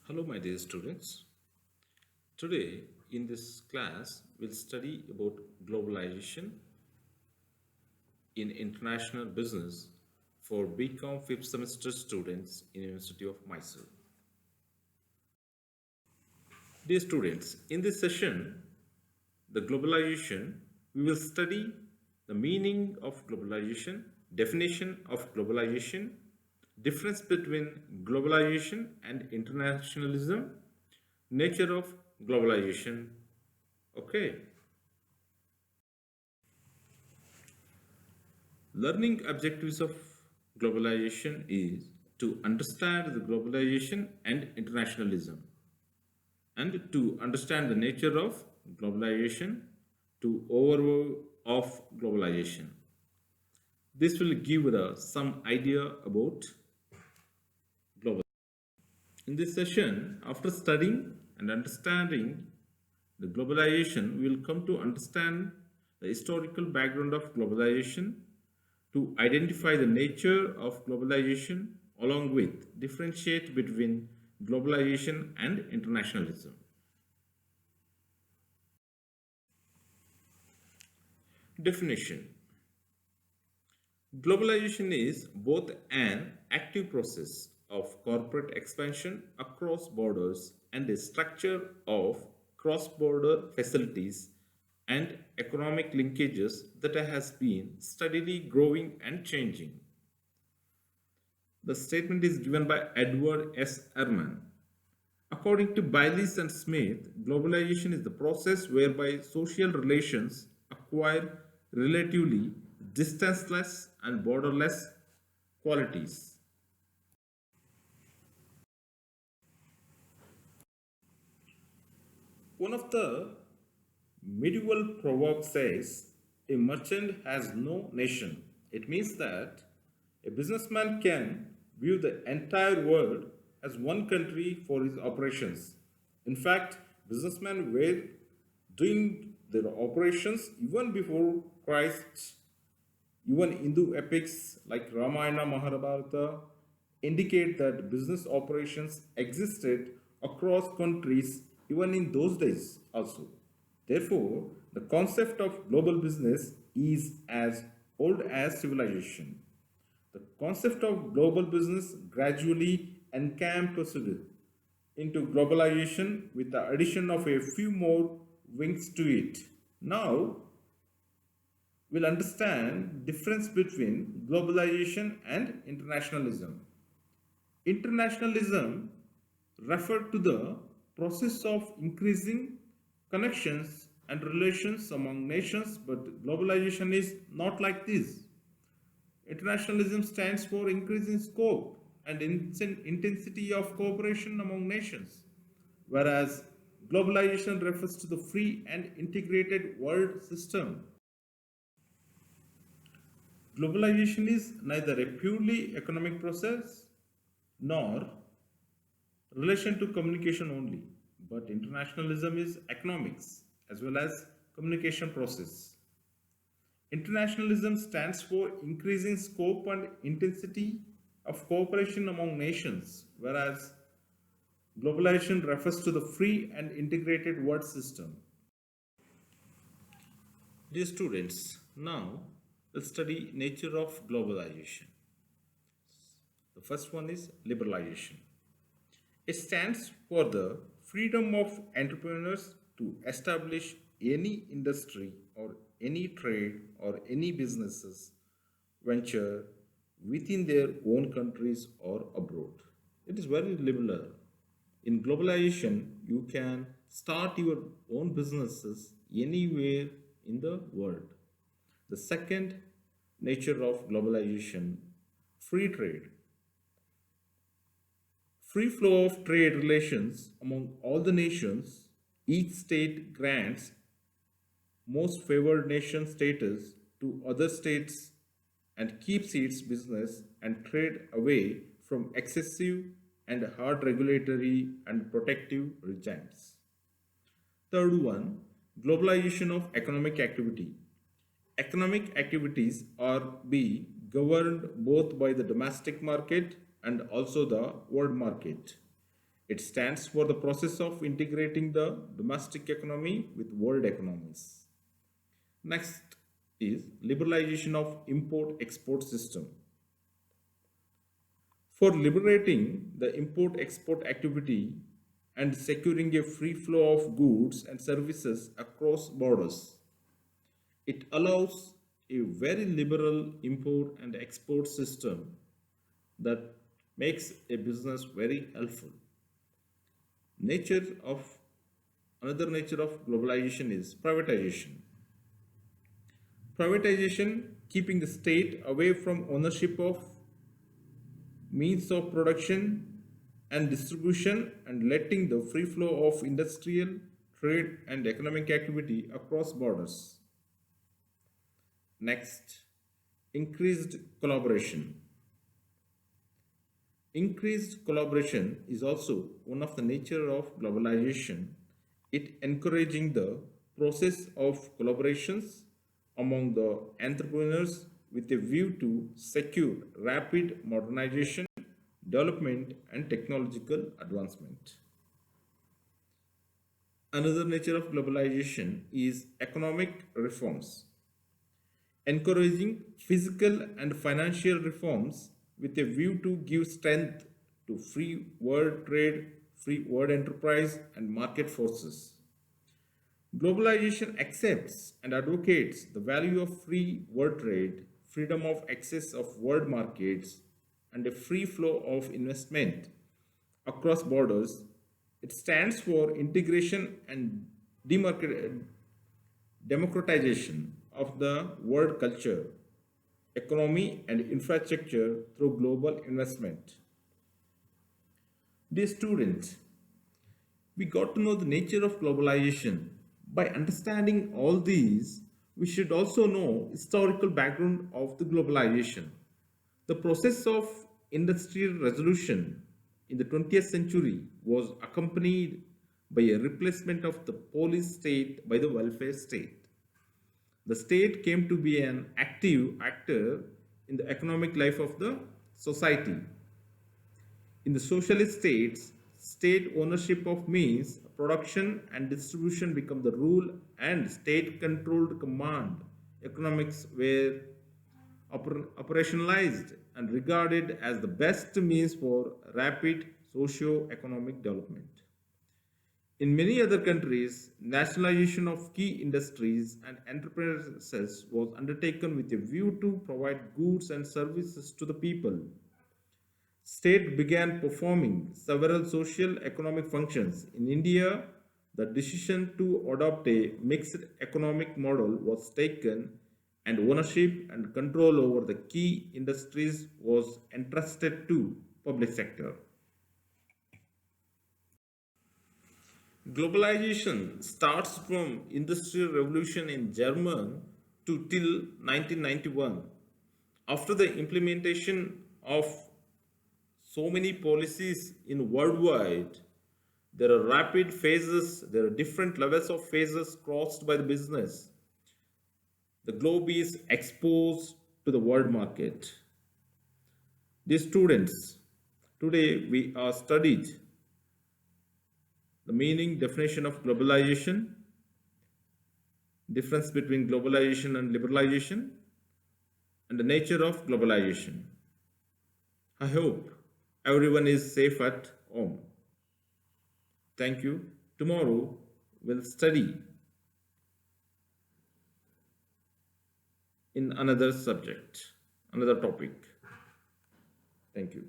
Hello, my dear students. Today, in this class, we'll study about globalization in international business for BCom 5th semester students in University of Mysore. Dear students, in this session, the globalization, we will study the meaning of globalization, definition of globalization, difference between globalization and internationalism, nature of globalization. Okay. Learning objectives of globalization is to understand the globalization and internationalism and to understand the nature of globalization to overview of globalization. This will give us some idea about global. In this session, after studying and understanding the globalization, we will come to understand the historical background of globalization, to identify the nature of globalization along with differentiate between globalization and internationalism. Definition. Globalization is both an active process of corporate expansion across borders and a structure of cross-border facilities and economic linkages that has been steadily growing and changing. The statement is given by Edward S. Ehrman. According to Baylis and Smith, globalization is the process whereby social relations acquire relatively distanceless and borderless qualities. One of the medieval proverbs says, "A merchant has no nation." It means that a businessman can view the entire world as one country for his operations. In fact, businessmen were doing their operations even before Christ. Even Hindu epics like Ramayana, Mahabharata indicate that business operations existed across countries even in those days also. Therefore, the concept of global business is as old as civilization. The concept of global business gradually encompassed into globalization with the addition of a few more wings to it. Now, we'll understand difference between globalization and internationalism. Internationalism referred to the process of increasing connections and relations among nations, but globalization is not like this. Internationalism stands for increasing scope and intensity of cooperation among nations, whereas globalization refers to the free and integrated world system. Globalization is neither a purely economic process nor relation to communication only, but internationalism is economics as well as communication process. Internationalism stands for increasing scope and intensity of cooperation among nations, whereas globalization refers to the free and integrated world system. Dear students, now let's study nature of globalization. The first one is liberalization. It stands for the freedom of entrepreneurs to establish any industry or any trade or any businesses venture within their own countries or abroad. It is very liberal. In globalization, you can start your own businesses anywhere in the world. The second nature of globalization, free trade. Free flow of trade relations among all the nations. Each state grants most favored nation status to other states and keeps its business and trade away from excessive and hard regulatory and protective regimes. Third one, globalization of economic activity. Economic activities are be governed both by the domestic market and also the world market. It stands for the process of integrating the domestic economy with world economies. Next is liberalization of import-export system. For liberating the import-export activity and securing a free flow of goods and services across borders, it allows a very liberal import and export system that makes a business very helpful. Nature of Another nature of globalization is privatization. Privatization, keeping the state away from ownership of means of production and distribution and letting the free flow of industrial, trade, and economic activity across borders. Next, increased collaboration. Increased collaboration is also one of the nature of globalization. It encouraging the process of collaborations among the entrepreneurs with a view to secure rapid modernization, development and technological advancement. Another nature of globalization is economic reforms, encouraging physical and financial reforms with a view to give strength to free world trade, free world enterprise, and market forces. Globalization accepts and advocates the value of free world trade, freedom of access of world markets, and a free flow of investment across borders. It stands for integration and democratization of the world culture, economy, and infrastructure through global investment. Dear students, we got to know the nature of globalization. By understanding all these, we should also know historical background of the globalization. The process of industrial revolution in the 20th century was accompanied by a replacement of the police state by the welfare state. The state came to be an active actor in the economic life of the society. In the socialist states, state ownership of means, production and distribution become the rule and state controlled command economics were operationalized and regarded as the best means for rapid socio-economic development. In many other countries, nationalization of key industries and enterprises was undertaken with a view to provide goods and services to the people. State began performing several social economic functions. In India, the decision to adopt a mixed economic model was taken and ownership and control over the key industries was entrusted to public sector. Globalization starts from industrial revolution in Germany to till 1991. After the implementation of so many policies in worldwide, there are rapid phases, there are different levels of phases crossed by the business. The globe is exposed to the world market. Dear students, today we are studied the meaning, definition of globalization, difference between globalization and liberalization, and the nature of globalization. I hope everyone is safe at home. Thank you. Tomorrow we'll study in another subject, another topic. Thank you.